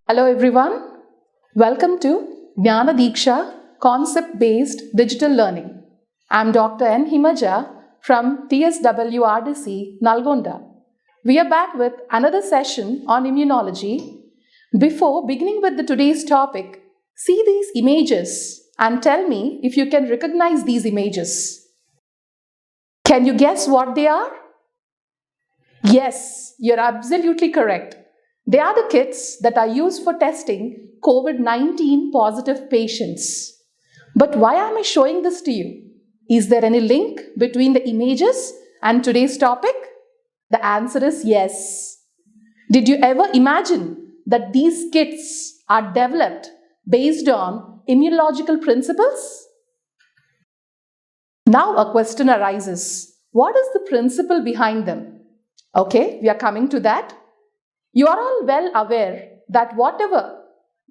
Hello everyone, welcome to Gnana Deeksha Concept-Based Digital Learning. I am Dr. N. Himaja from TSWRDC, Nalgonda. We are back with another session on immunology. Before beginning with today's topic, see these images and tell me if you can recognize these images. Can you guess what they are? Yes, you're absolutely correct. They are the kits that are used for testing COVID-19 positive patients. But why am I showing this to you? Is there any link between the images and today's topic? The answer is yes. Did you ever imagine that these kits are developed based on immunological principles? Now a question arises. What is the principle behind them? Okay, we are coming to that. You are all well aware that whatever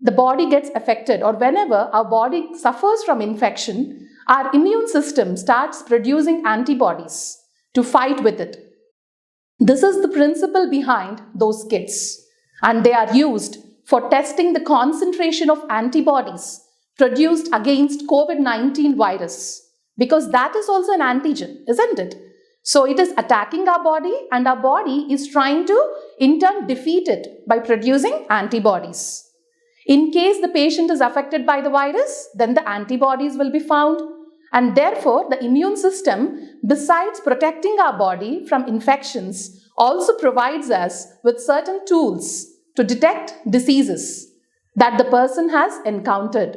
the body gets affected or whenever our body suffers from infection, our immune system starts producing antibodies to fight with it. This is the principle behind those kits, and they are used for testing the concentration of antibodies produced against COVID-19 virus, because that is also an antigen, isn't it? So it is attacking our body and our body is trying to in turn defeat it by producing antibodies. In case the patient is affected by the virus, then the antibodies will be found, and therefore the immune system, besides protecting our body from infections, also provides us with certain tools to detect diseases that the person has encountered.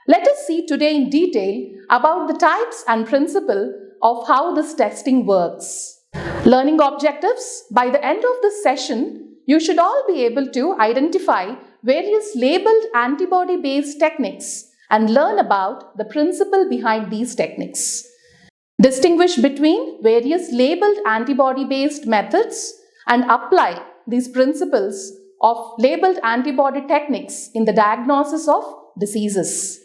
Let us see today in detail about the types and principle of how this testing works. Learning objectives. By the end of this session, you should all be able to identify various labeled antibody-based techniques and learn about the principle behind these techniques. Distinguish between various labeled antibody-based methods and apply these principles of labeled antibody techniques in the diagnosis of diseases.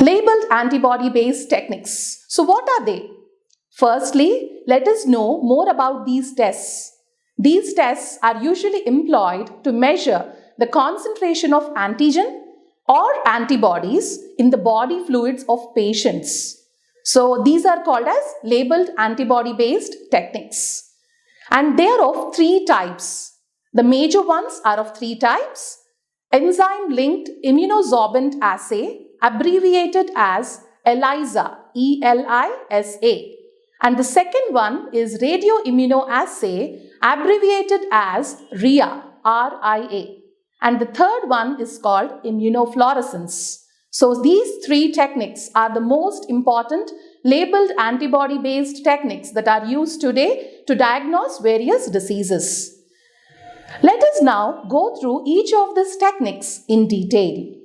Labeled antibody-based techniques. So what are they? Firstly, let us know more about these tests. These tests are usually employed to measure the concentration of antigen or antibodies in the body fluids of patients. So these are called as labeled antibody-based techniques. And they are of three types. The major ones are of three types. Enzyme-linked immunosorbent assay, abbreviated as ELISA, E-L-I-S-A. And the second one is radioimmunoassay, abbreviated as RIA, R-I-A. And the third one is called immunofluorescence. So these three techniques are the most important labeled antibody-based techniques that are used today to diagnose various diseases. Let us now go through each of these techniques in detail.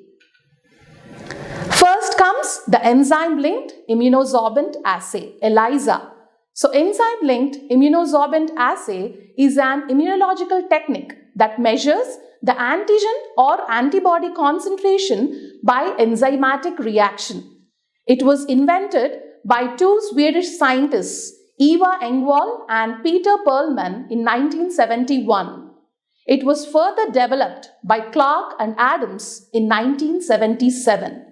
First comes the enzyme-linked immunosorbent assay, ELISA. So enzyme-linked immunosorbent assay is an immunological technique that measures the antigen or antibody concentration by enzymatic reaction. It was invented by two Swedish scientists, Eva Engvall and Peter Perlman, in 1971. It was further developed by Clark and Adams in 1977.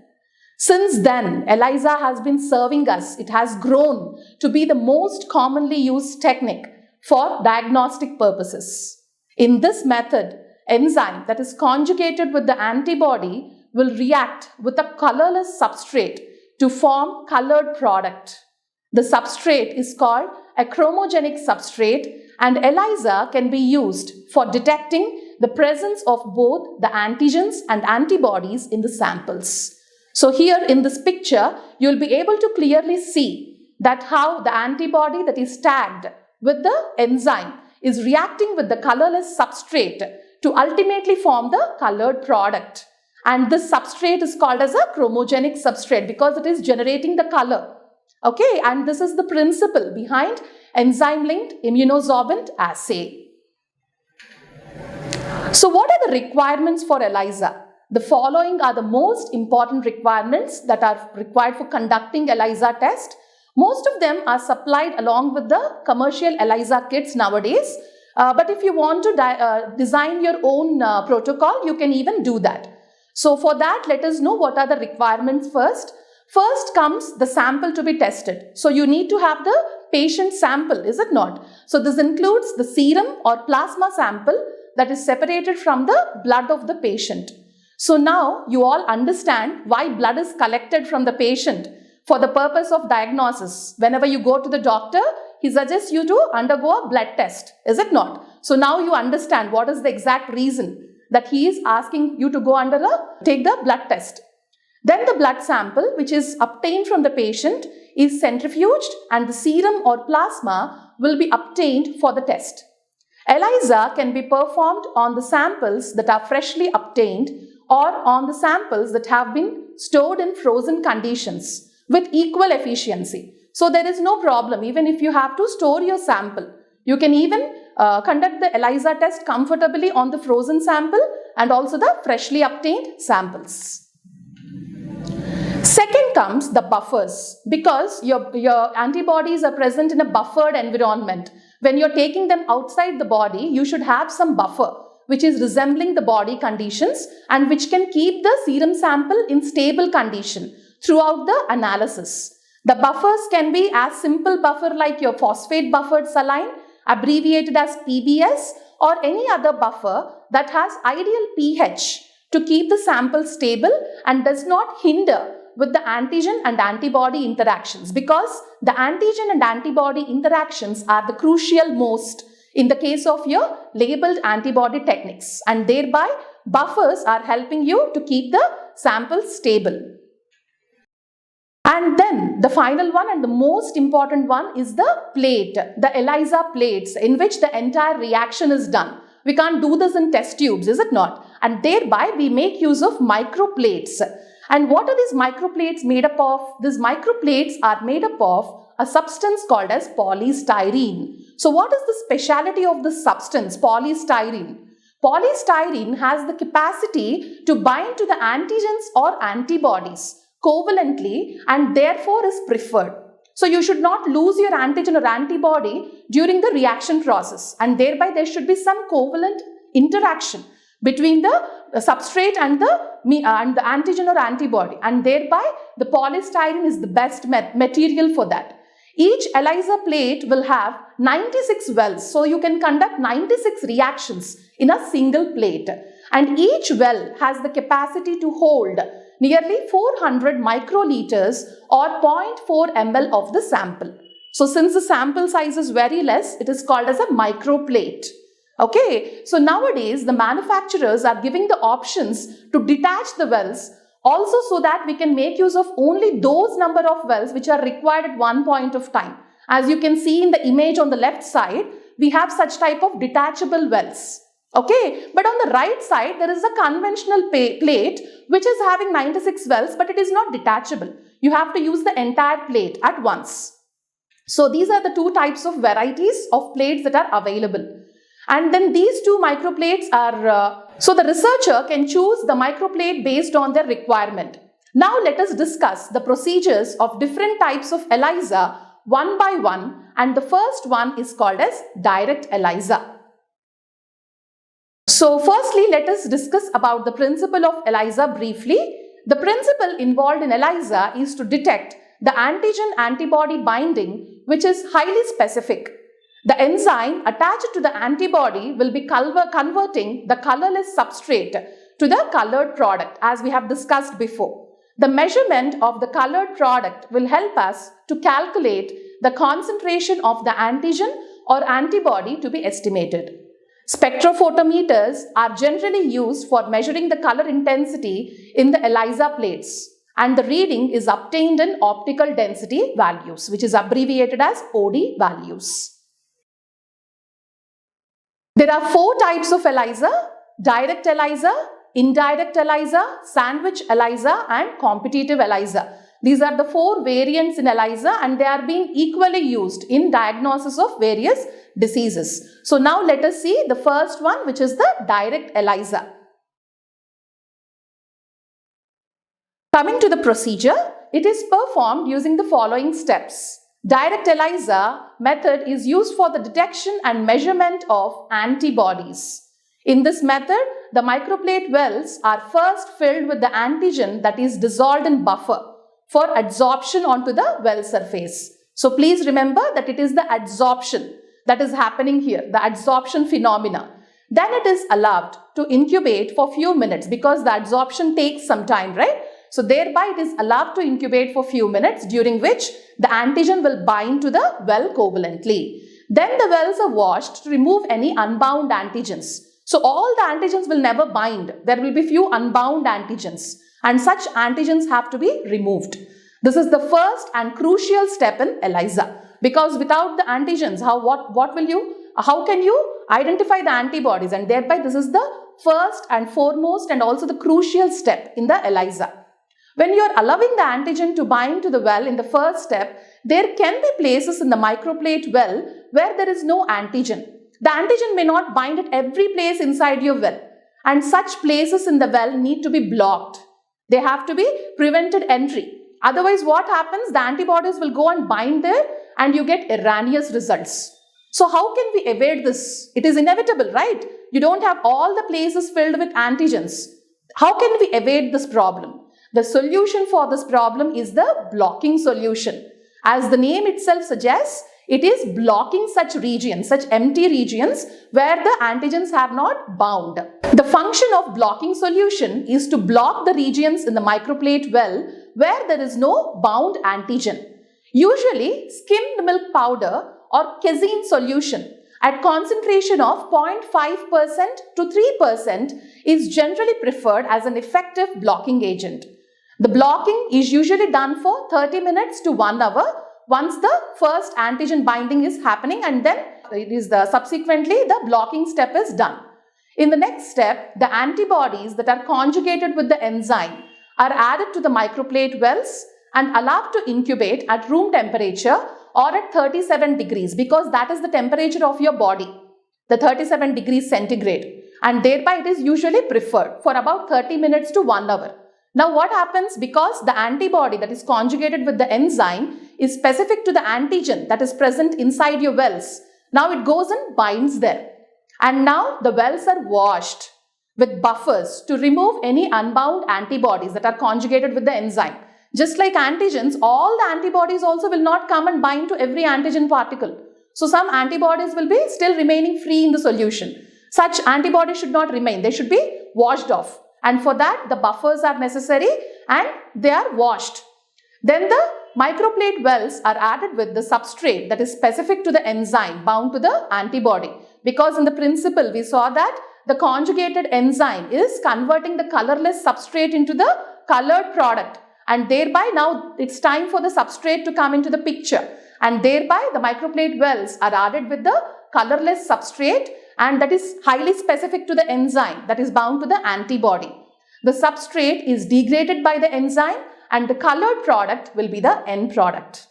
Since then, ELISA has been serving us. It has grown to be the most commonly used technique for diagnostic purposes. In this method, enzyme that is conjugated with the antibody will react with a colorless substrate to form colored product. The substrate is called a chromogenic substrate, and ELISA can be used for detecting the presence of both the antigens and antibodies in the samples. So here in this picture, you will be able to clearly see that how the antibody that is tagged with the enzyme is reacting with the colorless substrate to ultimately form the colored product. And this substrate is called as a chromogenic substrate because it is generating the color. Okay, and this is the principle behind enzyme-linked immunosorbent assay. So what are the requirements for ELISA? The following are the most important requirements that are required for conducting ELISA test. Most of them are supplied along with the commercial ELISA kits nowadays, But if you want to design your own protocol, you can even do that. So for that, let us know what are the requirements first. First comes the sample to be tested. So you need to have the patient sample, is it not? So this includes the serum or plasma sample that is separated from the blood of the patient. So now you all understand why blood is collected from the patient for the purpose of diagnosis. Whenever you go to the doctor, he suggests you to undergo a blood test, is it not? So now you understand what is the exact reason that he is asking you to go take the blood test. Then the blood sample, which is obtained from the patient, is centrifuged and the serum or plasma will be obtained for the test. ELISA can be performed on the samples that are freshly obtained or on the samples that have been stored in frozen conditions with equal efficiency. So there is no problem even if you have to store your sample. You can even conduct the ELISA test comfortably on the frozen sample and also the freshly obtained samples. Second comes the buffers, because your antibodies are present in a buffered environment. When you're taking them outside the body, you should have some buffer which is resembling the body conditions and which can keep the serum sample in stable condition throughout the analysis. The buffers can be as simple buffer like your phosphate buffered saline, abbreviated as PBS, or any other buffer that has ideal pH to keep the sample stable and does not hinder with the antigen and antibody interactions, because the antigen and antibody interactions are the crucial most in the case of your labeled antibody techniques, and thereby buffers are helping you to keep the sample stable. And then the final one and the most important one is the plate, the ELISA plates in which the entire reaction is done. We can't do this in test tubes, is it not? And thereby we make use of microplates. And what are these microplates made up of? These microplates are made up of a substance called as polystyrene. So what is the speciality of this substance, polystyrene? Polystyrene has the capacity to bind to the antigens or antibodies covalently and therefore is preferred. So you should not lose your antigen or antibody during the reaction process, and thereby there should be some covalent interaction between the substrate and the antigen or antibody, and thereby the polystyrene is the best material for that. Each ELISA plate will have 96 wells, so you can conduct 96 reactions in a single plate, and each well has the capacity to hold nearly 400 microliters or 0.4 ml of the sample. So since the sample size is very less, it is called as a microplate. Okay, so nowadays the manufacturers are giving the options to detach the wells also, so that we can make use of only those number of wells which are required at one point of time. As you can see in the image on the left side, we have such type of detachable wells. Okay, but on the right side there is a conventional plate which is having 96 wells, but it is not detachable. You have to use the entire plate at once. So these are the two types of varieties of plates that are available. And then these two microplates are, so the researcher can choose the microplate based on their requirement. Now let us discuss the procedures of different types of ELISA one by one, and the first one is called as direct ELISA. So firstly, let us discuss about the principle of ELISA briefly. The principle involved in ELISA is to detect the antigen-antibody binding, which is highly specific. The enzyme attached to the antibody will be converting the colorless substrate to the colored product, as we have discussed before. The measurement of the colored product will help us to calculate the concentration of the antigen or antibody to be estimated. Spectrophotometers are generally used for measuring the color intensity in the ELISA plates, and the reading is obtained in optical density values, which is abbreviated as OD values. There are four types of ELISA: direct ELISA, indirect ELISA, sandwich ELISA, and competitive ELISA. These are the four variants in ELISA, and they are being equally used in diagnosis of various diseases. So now let us see the first one, which is the direct ELISA. Coming to the procedure, it is performed using the following steps. Direct ELISA method is used for the detection and measurement of antibodies. In this method, the microplate wells are first filled with the antigen that is dissolved in buffer for adsorption onto the well surface. So please remember that it is the adsorption that is happening here, the adsorption phenomena. Then it is allowed to incubate for few minutes because the adsorption takes some time, right? So thereby it is allowed to incubate for few minutes, during which the antigen will bind to the well covalently. Then the wells are washed to remove any unbound antigens. So all the antigens will never bind. There will be few unbound antigens, and such antigens have to be removed. This is the first and crucial step in ELISA, because without the antigens, how can you identify the antibodies? And thereby this is the first and foremost and also the crucial step in the ELISA. When you are allowing the antigen to bind to the well in the first step, there can be places in the microplate well where there is no antigen. The antigen may not bind at every place inside your well, and such places in the well need to be blocked. They have to be prevented entry. Otherwise, what happens? The antibodies will go and bind there and you get erroneous results. So how can we evade this? It is inevitable, right? You don't have all the places filled with antigens. How can we evade this problem? The solution for this problem is the blocking solution. As the name itself suggests, it is blocking such regions, such empty regions where the antigens have not bound. The function of blocking solution is to block the regions in the microplate well where there is no bound antigen. Usually, skimmed milk powder or casein solution at concentration of 0.5% to 3% is generally preferred as an effective blocking agent. The blocking is usually done for 30 minutes to 1 hour once the first antigen binding is happening, and then subsequently the blocking step is done. In the next step, the antibodies that are conjugated with the enzyme are added to the microplate wells and allowed to incubate at room temperature or at 37 degrees, because that is the temperature of your body, the 37 degrees centigrade, and thereby it is usually preferred for about 30 minutes to 1 hour. Now what happens? Because the antibody that is conjugated with the enzyme is specific to the antigen that is present inside your wells. Now it goes and binds there. And now the wells are washed with buffers to remove any unbound antibodies that are conjugated with the enzyme. Just like antigens, all the antibodies also will not come and bind to every antigen particle. So some antibodies will be still remaining free in the solution. Such antibodies should not remain. They should be washed off. And for that, the buffers are necessary and they are washed. Then the microplate wells are added with the substrate that is specific to the enzyme bound to the antibody. Because in the principle, we saw that the conjugated enzyme is converting the colorless substrate into the colored product. And thereby now it's time for the substrate to come into the picture. And thereby the microplate wells are added with the colorless substrate, and that is highly specific to the enzyme that is bound to the antibody. The substrate is degraded by the enzyme and the colored product will be the end product.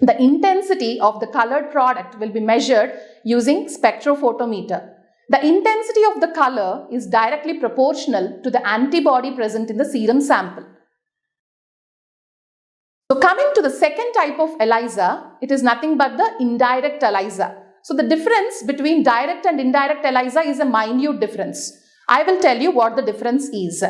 The intensity of the colored product will be measured using spectrophotometer. The intensity of the color is directly proportional to the antibody present in the serum sample. So coming to the second type of ELISA, it is nothing but the indirect ELISA. So the difference between direct and indirect ELISA is a minute difference. I will tell you what the difference is.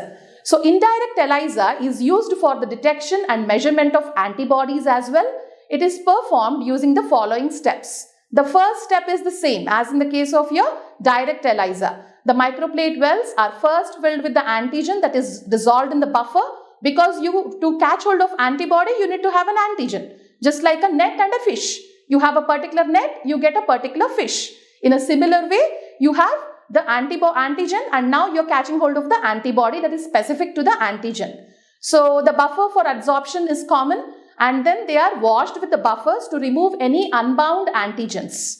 So indirect ELISA is used for the detection and measurement of antibodies as well. It is performed using the following steps. The first step is the same as in the case of your direct ELISA. The microplate wells are first filled with the antigen that is dissolved in the buffer, because to catch hold of antibody, you need to have an antigen. Just like a net and a fish. You have a particular net, you get a particular fish. In a similar way, you have the antigen and now you're catching hold of the antibody that is specific to the antigen. So the buffer for adsorption is common, and then they are washed with the buffers to remove any unbound antigens.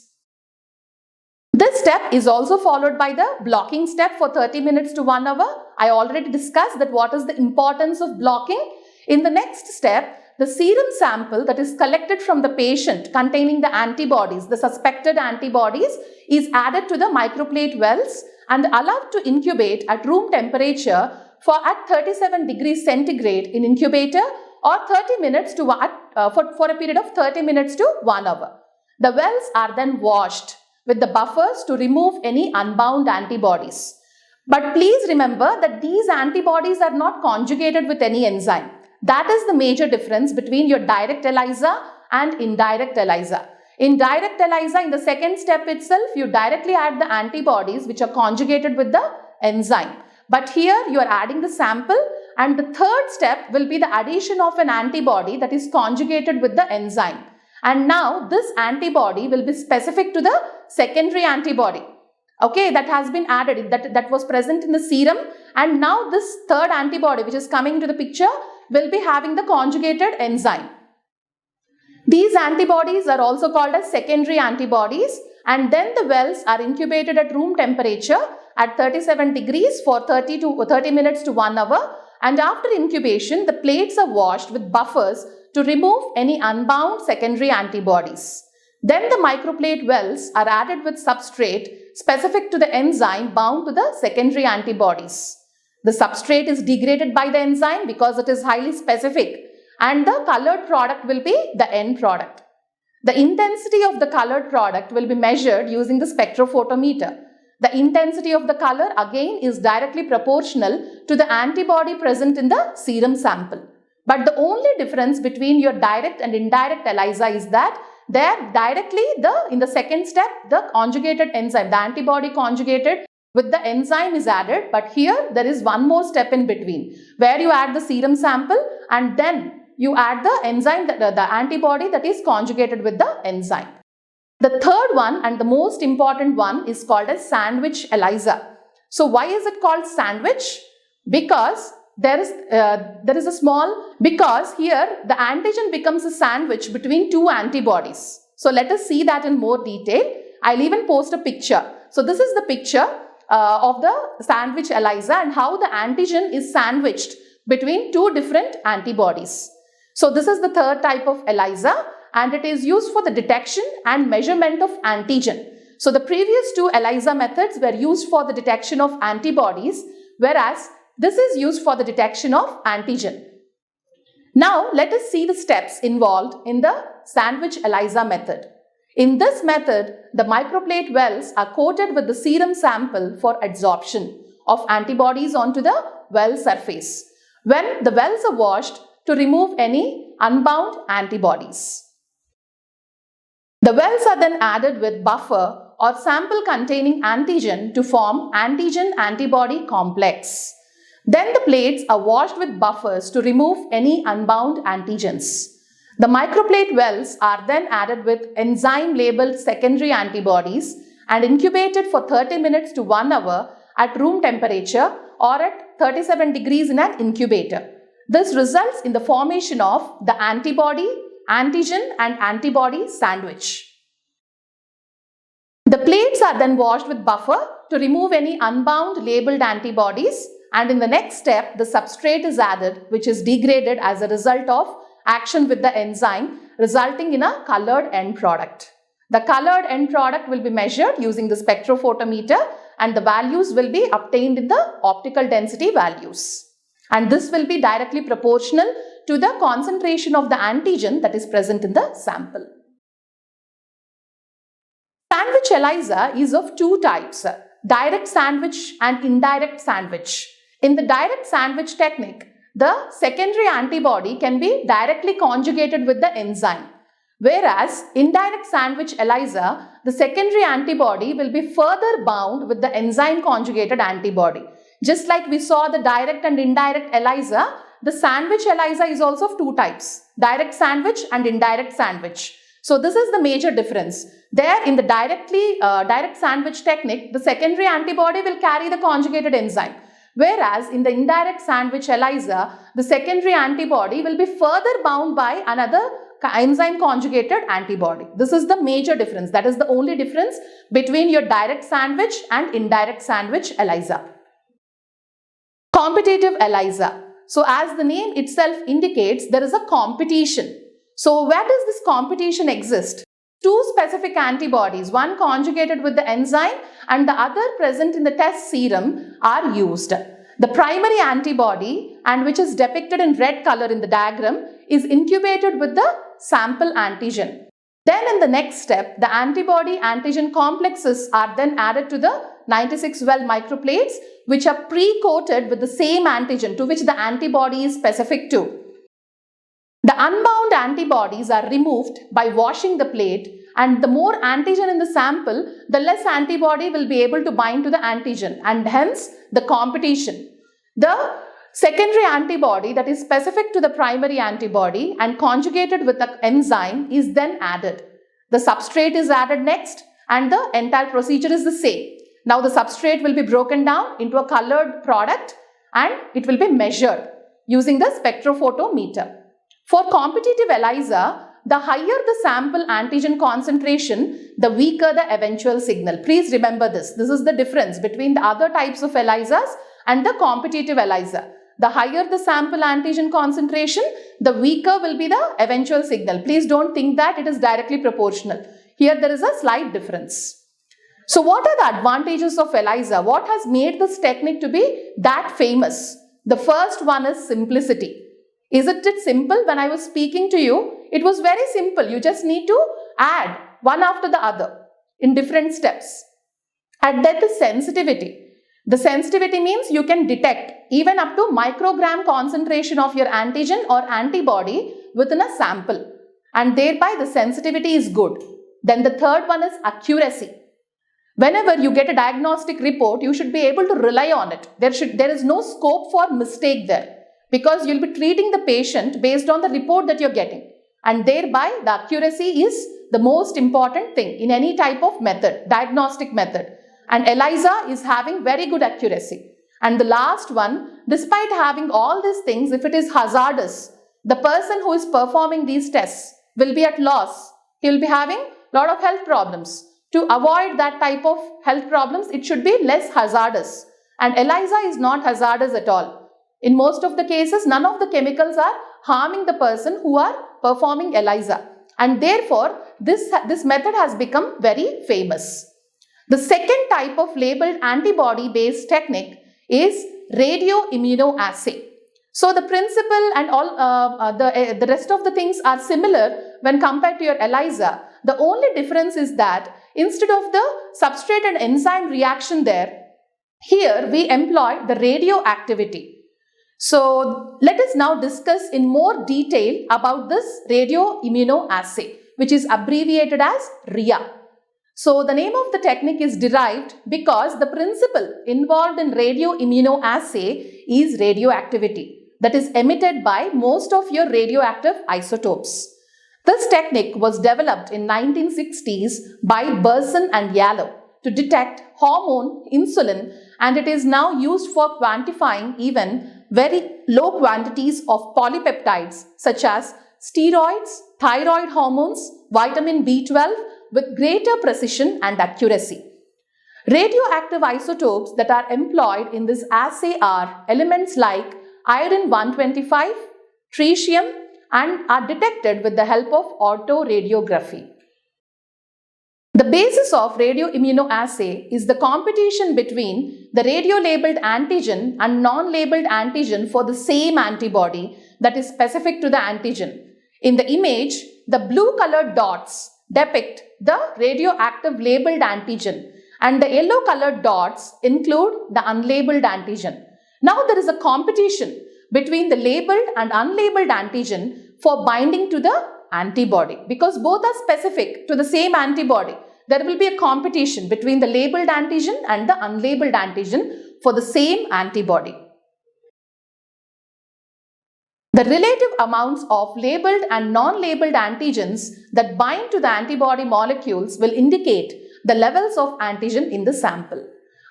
This step is also followed by the blocking step for 30 minutes to 1 hour. I already discussed that what is the importance of blocking. In the next step, the serum sample that is collected from the patient containing the antibodies, the suspected antibodies, is added to the microplate wells and allowed to incubate at room temperature for at 37 degrees centigrade in incubator, or 30 minutes to for a period of 30 minutes to 1 hour. The wells are then washed with the buffers to remove any unbound antibodies. But please remember that these antibodies are not conjugated with any enzyme. That is the major difference between your direct ELISA and indirect ELISA. In direct ELISA, in the second step itself, you directly add the antibodies which are conjugated with the enzyme. But here you are adding the sample, and the third step will be the addition of an antibody that is conjugated with the enzyme. And now this antibody will be specific to the secondary antibody. Okay, that has been added, that was present in the serum, and now this third antibody which is coming into the picture will be having the conjugated enzyme. These antibodies are also called as secondary antibodies, and then the wells are incubated at room temperature at 37 degrees for 30 minutes to 1 hour, and after incubation the plates are washed with buffers to remove any unbound secondary antibodies. Then the microplate wells are added with substrate specific to the enzyme bound to the secondary antibodies. The substrate is degraded by the enzyme because it is highly specific, and the colored product will be the end product. The intensity of the colored product will be measured using the spectrophotometer. The intensity of the color again is directly proportional to the antibody present in the serum sample. But the only difference between your direct and indirect ELISA is that there directly in the second step the conjugated enzyme, the antibody conjugated with the enzyme is added, but here there is one more step in between where you add the serum sample and then you add the enzyme, the antibody that is conjugated with the enzyme. The third one and the most important one is called as sandwich ELISA. So why is it called sandwich? Because because here the antigen becomes a sandwich between two antibodies. So let us see that in more detail. I'll even post a picture. So this is the picture of the sandwich ELISA and how the antigen is sandwiched between two different antibodies. So this is the third type of ELISA, and it is used for the detection and measurement of antigen. So the previous two ELISA methods were used for the detection of antibodies, whereas this is used for the detection of antigen. Now let us see the steps involved in the sandwich ELISA method. In this method, the microplate wells are coated with the serum sample for adsorption of antibodies onto the well surface, when the wells are washed to remove any unbound antibodies. The wells are then added with buffer or sample containing antigen to form antigen-antibody complex. Then the plates are washed with buffers to remove any unbound antigens. The microplate wells are then added with enzyme-labeled secondary antibodies and incubated for 30 minutes to 1 hour at room temperature or at 37 degrees in an incubator. This results in the formation of the antibody, antigen and antibody sandwich. The plates are then washed with buffer to remove any unbound labeled antibodies, and in the next step the substrate is added, which is degraded as a result of action with the enzyme, resulting in a colored end product. The colored end product will be measured using the spectrophotometer and the values will be obtained in the optical density values. And this will be directly proportional to the concentration of the antigen that is present in the sample. Sandwich ELISA is of two types, direct sandwich and indirect sandwich. In the direct sandwich technique, the secondary antibody can be directly conjugated with the enzyme. Whereas indirect sandwich ELISA, the secondary antibody will be further bound with the enzyme conjugated antibody. Just like we saw the direct and indirect ELISA, the sandwich ELISA is also of two types, direct sandwich and indirect sandwich. So this is the major difference. There in the direct sandwich technique, the secondary antibody will carry the conjugated enzyme. Whereas in the indirect sandwich ELISA, the secondary antibody will be further bound by another enzyme conjugated antibody. This is the major difference. That is the only difference between your direct sandwich and indirect sandwich ELISA. Competitive ELISA. So as the name itself indicates, there is a competition. So where does this competition exist? Two specific antibodies, one conjugated with the enzyme and the other present in the test serum, are used. The primary antibody, and which is depicted in red color in the diagram, is incubated with the sample antigen. Then in the next step, the antibody antigen complexes are then added to the 96-well microplates, which are pre-coated with the same antigen to which the antibody is specific to. The unbound antibodies are removed by washing the plate, and the more antigen in the sample, the less antibody will be able to bind to the antigen, and hence the competition. The secondary antibody that is specific to the primary antibody and conjugated with the enzyme is then added. The substrate is added next, and the entire procedure is the same. Now the substrate will be broken down into a colored product and it will be measured using the spectrophotometer. For competitive ELISA, the higher the sample antigen concentration, the weaker the eventual signal. Please remember this. This is the difference between the other types of ELISAs and the competitive ELISA. The higher the sample antigen concentration, the weaker will be the eventual signal. Please don't think that it is directly proportional. Here there is a slight difference. So what are the advantages of ELISA? What has made this technique to be that famous? The first one is simplicity. Isn't it simple? When I was speaking to you, it was very simple. You just need to add one after the other in different steps. And then the sensitivity. The sensitivity means you can detect even up to microgram concentration of your antigen or antibody within a sample, and thereby the sensitivity is good. Then the third one is accuracy. Whenever you get a diagnostic report, you should be able to rely on it. There is no scope for mistake there, because you'll be treating the patient based on the report that you're getting, and thereby the accuracy is the most important thing in any type of method, diagnostic method. And ELISA is having very good accuracy. And the last one, despite having all these things, if it is hazardous, the person who is performing these tests will be at loss. He will be having a lot of health problems. To avoid that type of health problems, it should be less hazardous. And ELISA is not hazardous at all. In most of the cases, none of the chemicals are harming the person who are performing ELISA. And therefore, this method has become very famous. The second type of labeled antibody-based technique is radioimmunoassay. So the principle and all the rest of the things are similar when compared to your ELISA. The only difference is that instead of the substrate and enzyme reaction there, here we employ the radioactivity. So let us now discuss in more detail about this radioimmunoassay, which is abbreviated as RIA. So the name of the technique is derived because the principle involved in radioimmunoassay is radioactivity that is emitted by most of your radioactive isotopes. This technique was developed in 1960s by Burson and Yalow to detect hormone insulin, and it is now used for quantifying even very low quantities of polypeptides such as steroids, thyroid hormones, vitamin B12 with greater precision and accuracy. Radioactive isotopes that are employed in this assay are elements like iodine-125, tritium, and are detected with the help of autoradiography. The basis of radioimmunoassay is the competition between the radio-labeled antigen and non-labeled antigen for the same antibody that is specific to the antigen. In the image, the blue-colored dots depict the radioactive labeled antigen, and the yellow-colored dots include the unlabeled antigen. Now there is a competition between the labeled and unlabeled antigen for binding to the antibody. Because both are specific to the same antibody, there will be a competition between the labeled antigen and the unlabeled antigen for the same antibody. The relative amounts of labeled and non-labeled antigens that bind to the antibody molecules will indicate the levels of antigen in the sample.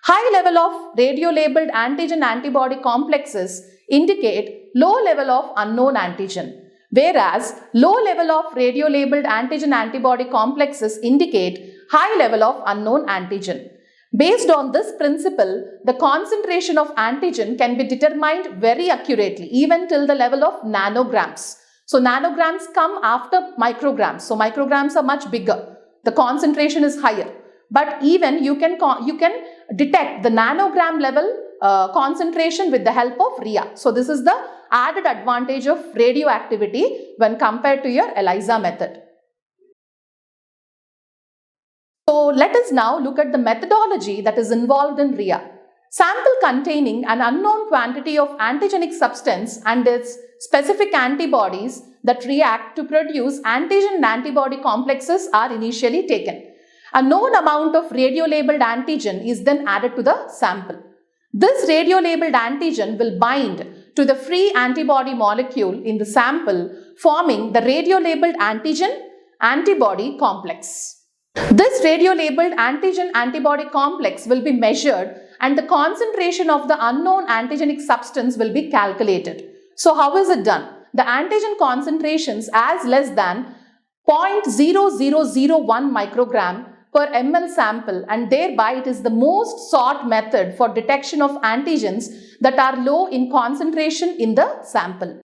High level of radio-labeled antigen-antibody complexes indicate low level of unknown antigen, whereas low level of radio-labeled antigen-antibody complexes indicate high level of unknown antigen. Based on this principle, the concentration of antigen can be determined very accurately, even till the level of nanograms. So nanograms come after micrograms. So micrograms are much bigger. The concentration is higher. But even you can detect the nanogram level concentration with the help of RIA. So this is the added advantage of radioactivity when compared to your ELISA method. So let us now look at the methodology that is involved in RIA. Sample containing an unknown quantity of antigenic substance and its specific antibodies that react to produce antigen and antibody complexes are initially taken. A known amount of radiolabeled antigen is then added to the sample. This radiolabeled antigen will bind to the free antibody molecule in the sample, forming the radiolabeled antigen-antibody complex. This radiolabeled antigen-antibody complex will be measured and the concentration of the unknown antigenic substance will be calculated. So how is it done? The antigen concentrations as less than 0.0001 microgram per ml sample, and thereby it is the most sought method for detection of antigens that are low in concentration in the sample.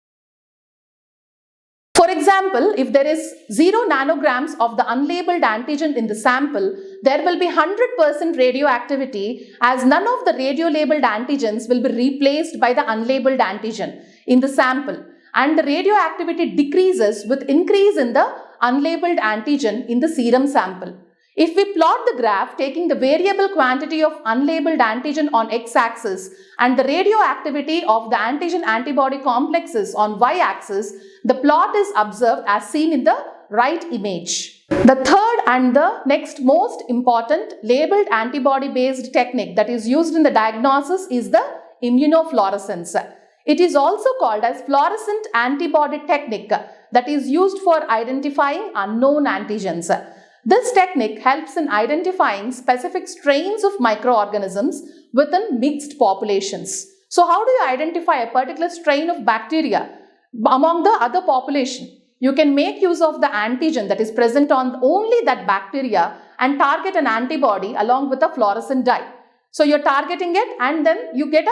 For example, if there is 0 nanograms of the unlabeled antigen in the sample, there will be 100% radioactivity as none of the radiolabeled antigens will be replaced by the unlabeled antigen in the sample, and the radioactivity decreases with increase in the unlabeled antigen in the serum sample. If we plot the graph taking the variable quantity of unlabeled antigen on x-axis and the radioactivity of the antigen-antibody complexes on y-axis, the plot is observed as seen in the right image. The third and the next most important labeled antibody-based technique that is used in the diagnosis is the immunofluorescence. It is also called as fluorescent antibody technique that is used for identifying unknown antigens. This technique helps in identifying specific strains of microorganisms within mixed populations. So how do you identify a particular strain of bacteria among the other population? You can make use of the antigen that is present on only that bacteria and target an antibody along with a fluorescent dye. So you're targeting it and then you get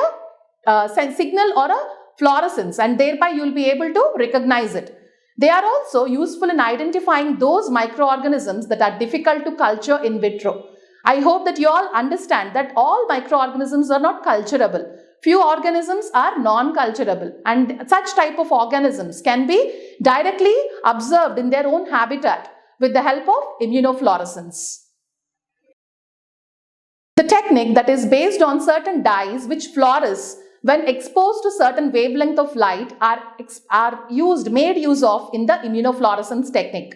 a signal or a fluorescence, and thereby you will be able to recognize it. They are also useful in identifying those microorganisms that are difficult to culture in vitro. I hope that you all understand that all microorganisms are not culturable. Few organisms are non-culturable, and such type of organisms can be directly observed in their own habitat with the help of immunofluorescence. The technique that is based on certain dyes which fluoresce when exposed to certain wavelength of light are made use of in the immunofluorescence technique.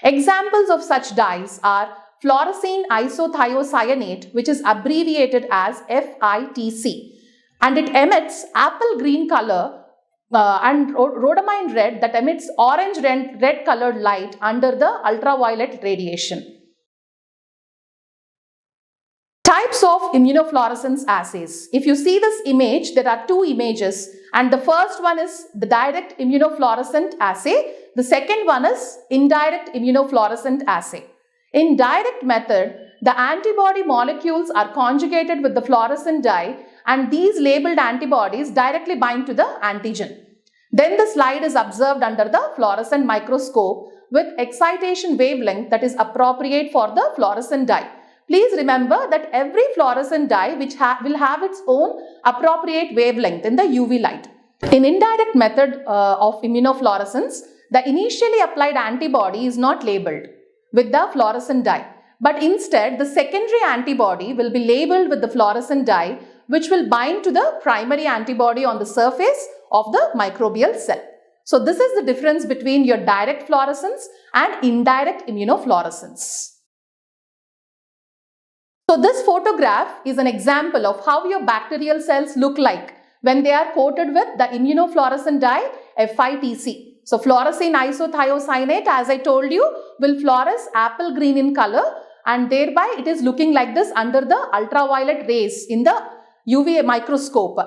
Examples of such dyes are fluorescein isothiocyanate, which is abbreviated as FITC, and it emits apple green color, and rhodamine red that emits orange red colored light under the ultraviolet radiation. Types of immunofluorescence assays. If you see this image, there are two images, and the first one is the direct immunofluorescent assay. The second one is indirect immunofluorescent assay. In direct method, the antibody molecules are conjugated with the fluorescent dye, and these labeled antibodies directly bind to the antigen. Then the slide is observed under the fluorescent microscope with excitation wavelength that is appropriate for the fluorescent dye. Please remember that every fluorescent dye will have its own appropriate wavelength in the UV light. In indirect method of immunofluorescence, the initially applied antibody is not labeled with the fluorescent dye, but instead the secondary antibody will be labeled with the fluorescent dye, which will bind to the primary antibody on the surface of the microbial cell. So this is the difference between your direct fluorescence and indirect immunofluorescence. So this photograph is an example of how your bacterial cells look like when they are coated with the immunofluorescent dye FITC. So fluorescein isothiocyanate, as I told you, will fluoresce apple green in color, and thereby it is looking like this under the ultraviolet rays in the UV microscope.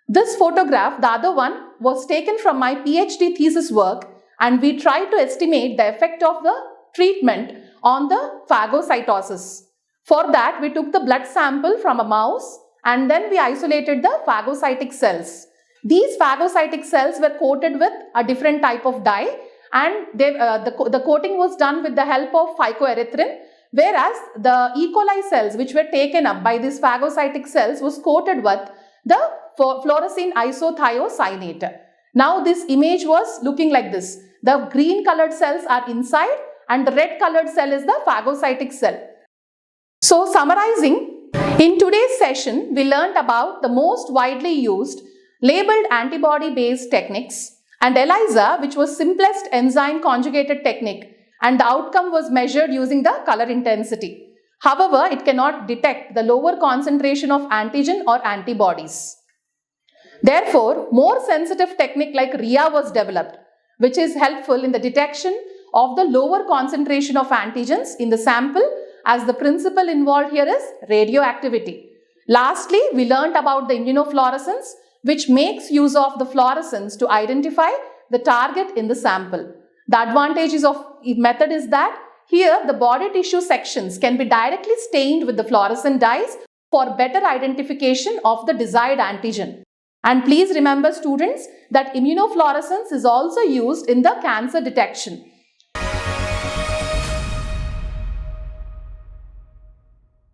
This photograph, the other one, was taken from my PhD thesis work, and we tried to estimate the effect of the treatment on the phagocytosis. For that, we took the blood sample from a mouse and then we isolated the phagocytic cells. These phagocytic cells were coated with a different type of dye, and the coating was done with the help of phycoerythrin, whereas the E. coli cells which were taken up by these phagocytic cells was coated with the fluorescein isothiocyanate. Now this image was looking like this. The green colored cells are inside and the red colored cell is the phagocytic cell. So summarizing, in today's session, we learned about the most widely used labeled antibody-based techniques and ELISA, which was simplest enzyme conjugated technique, and the outcome was measured using the color intensity. However, it cannot detect the lower concentration of antigen or antibodies. Therefore, more sensitive technique like RIA was developed, which is helpful in the detection of the lower concentration of antigens in the sample, as the principle involved here is radioactivity. Lastly, we learnt about the immunofluorescence, which makes use of the fluorescence to identify the target in the sample. The advantages of the method is that here the body tissue sections can be directly stained with the fluorescent dyes for better identification of the desired antigen. And please remember students that immunofluorescence is also used in the cancer detection.